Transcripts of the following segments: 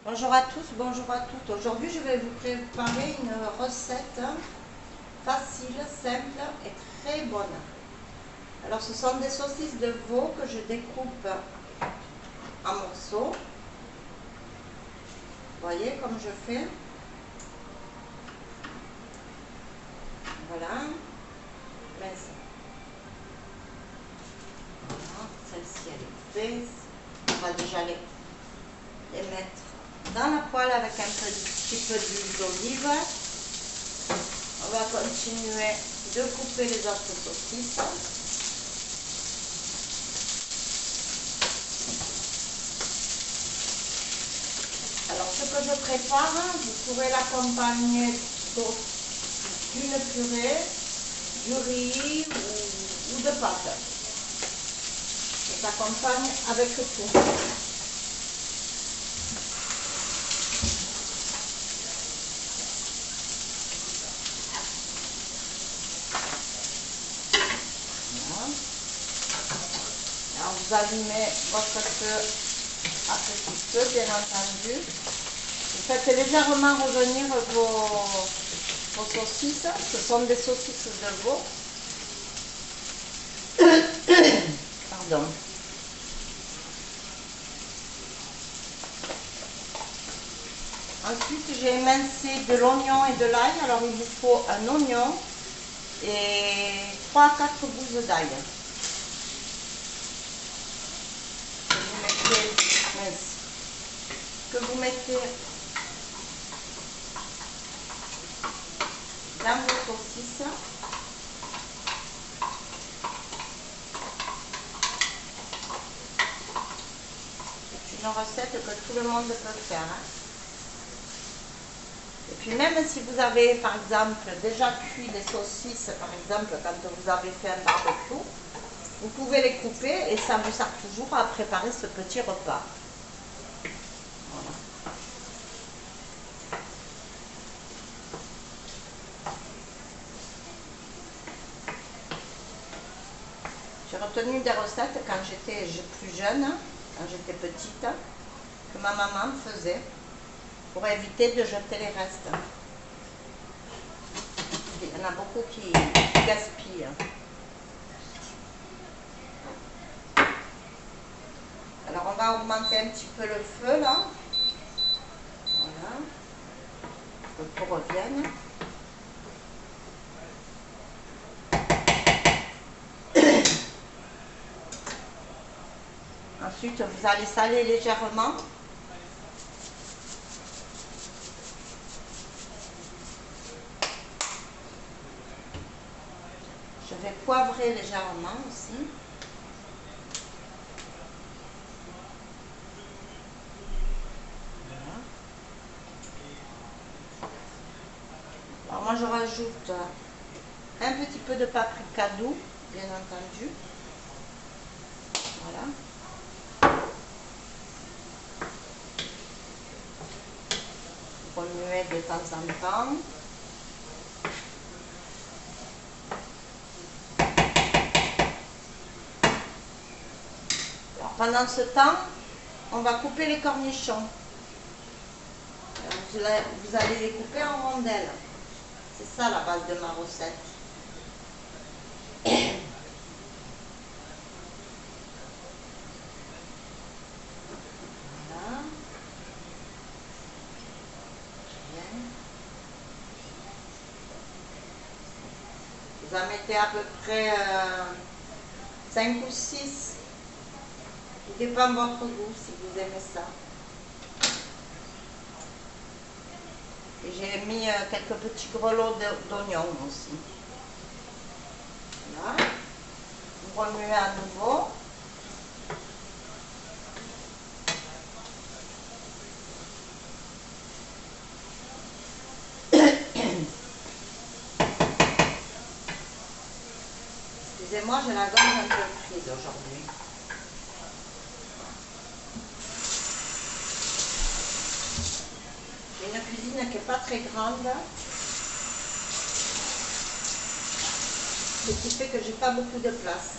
Bonjour à tous, bonjour à toutes. Aujourd'hui, je vais vous préparer une recette facile, simple et très bonne. Alors, ce sont des saucisses de veau que je découpe en morceaux. Vous voyez comme je fais. Voilà. Mince. Voilà. Celle-ci, elle est faite. On va déjà les mettre dans la poêle avec un petit peu d'huile d'olive. On va continuer de couper les autres saucisses. Alors ce que je prépare, vous pourrez l'accompagner d'une purée, du riz ou de pâtes. Je s'accompagne avec tout. Alors vous allumez votre feu à petit feu, bien entendu. Vous faites légèrement revenir vos saucisses. Ce sont des saucisses de veau. Pardon. Ensuite, j'ai émincé de l'oignon et de l'ail. Alors il vous faut un oignon et 3 à 4 gousses d'ail. Que vous mettez dans vos saucisses. C'est une recette que tout le monde peut faire. Et puis même si vous avez par exemple déjà cuit les saucisses, par exemple quand vous avez fait un barbecue, vous pouvez les couper et ça vous sert toujours à préparer ce petit repas. Voilà. J'ai retenu des recettes quand j'étais plus jeune, quand j'étais petite, que ma maman faisait pour éviter de jeter les restes. Il y en a beaucoup qui gaspillent. Alors on va augmenter un petit peu le feu là. Voilà. Pour que tout revienne. Ensuite vous allez saler légèrement. Je vais poivrer légèrement aussi. Voilà. Alors moi je rajoute un petit peu de paprika doux, bien entendu. Voilà. Remuer de temps en temps. Alors, pendant ce temps, on va couper les cornichons. Vous allez les couper en rondelles. C'est ça la base de ma recette. Voilà. Bien. Vous en mettez à peu près 5 ou 6. Tout dépend de votre goût si vous aimez ça. Et j'ai mis quelques petits grelots d'oignons aussi. Voilà. Vous remuez à nouveau. Excusez-moi, j'ai la gorge un peu prise aujourd'hui. J'ai une cuisine qui n'est pas très grande. Ce qui fait que j'ai pas beaucoup de place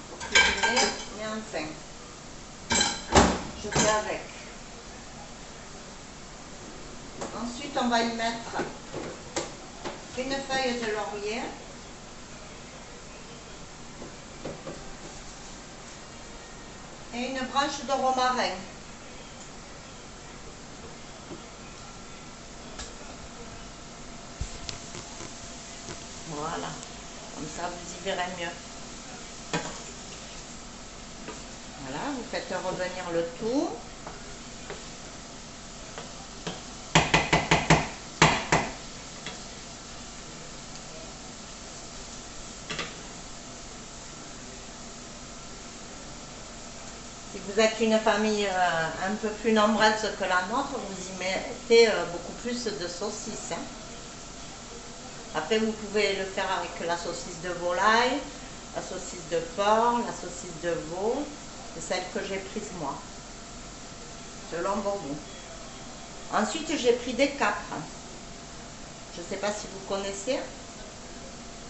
pour cuisiner, mais enfin. je fais avec. Ensuite, on va y mettre une feuille de laurier. Et une branche de romarin. Voilà, comme ça vous y verrez mieux. Voilà, vous faites revenir le tout. Si vous êtes une famille un peu plus nombreuse que la nôtre, vous y mettez beaucoup plus de saucisses. Hein. Après, vous pouvez le faire avec la saucisse de volaille, la saucisse de porc, la saucisse de veau. C'est celle que j'ai prise moi, selon vos goûts. Ensuite, j'ai pris des capres. Je ne sais pas si vous connaissez.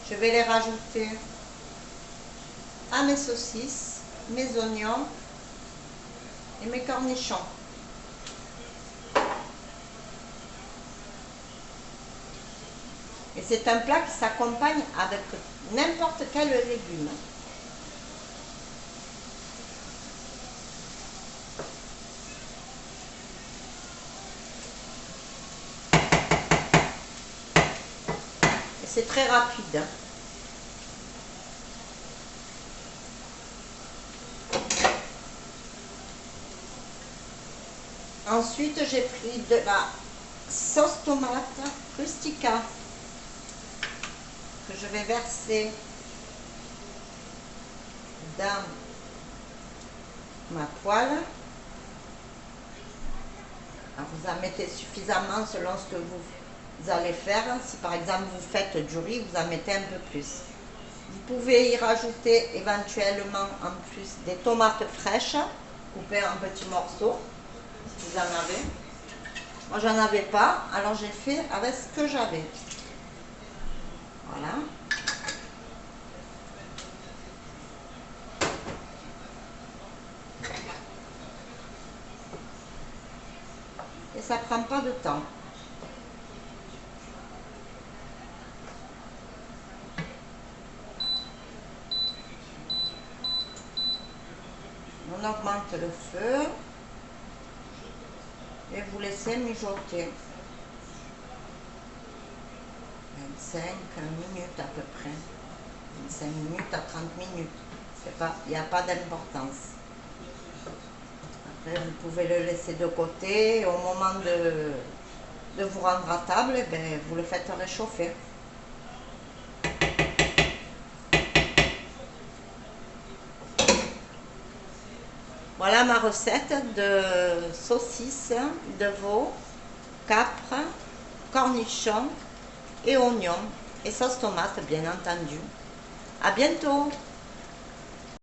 Je vais les rajouter à mes saucisses, mes oignons et mes cornichons. Et c'est un plat qui s'accompagne avec n'importe quel légume. Et c'est très rapide. Hein. Ensuite, j'ai pris de la sauce tomate rustica que je vais verser dans ma poêle. Alors, vous en mettez suffisamment selon ce que vous allez faire. Si par exemple vous faites du riz, vous en mettez un peu plus. Vous pouvez y rajouter éventuellement en plus des tomates fraîches coupées en petits morceaux. Si vous en avez. Moi j'en avais pas, alors j'ai fait avec ce que j'avais. Voilà. Et ça prend pas de temps. On augmente le feu et vous laissez mijoter 25 minutes à peu près. 25 minutes à 30 minutes. Il n'y a pas d'importance. Après, vous pouvez le laisser de côté. Au moment de vous rendre à table, eh bien, vous le faites réchauffer. Voilà ma recette de saucisses de veau, capres, cornichons et oignons et sauce tomate bien entendu. À bientôt!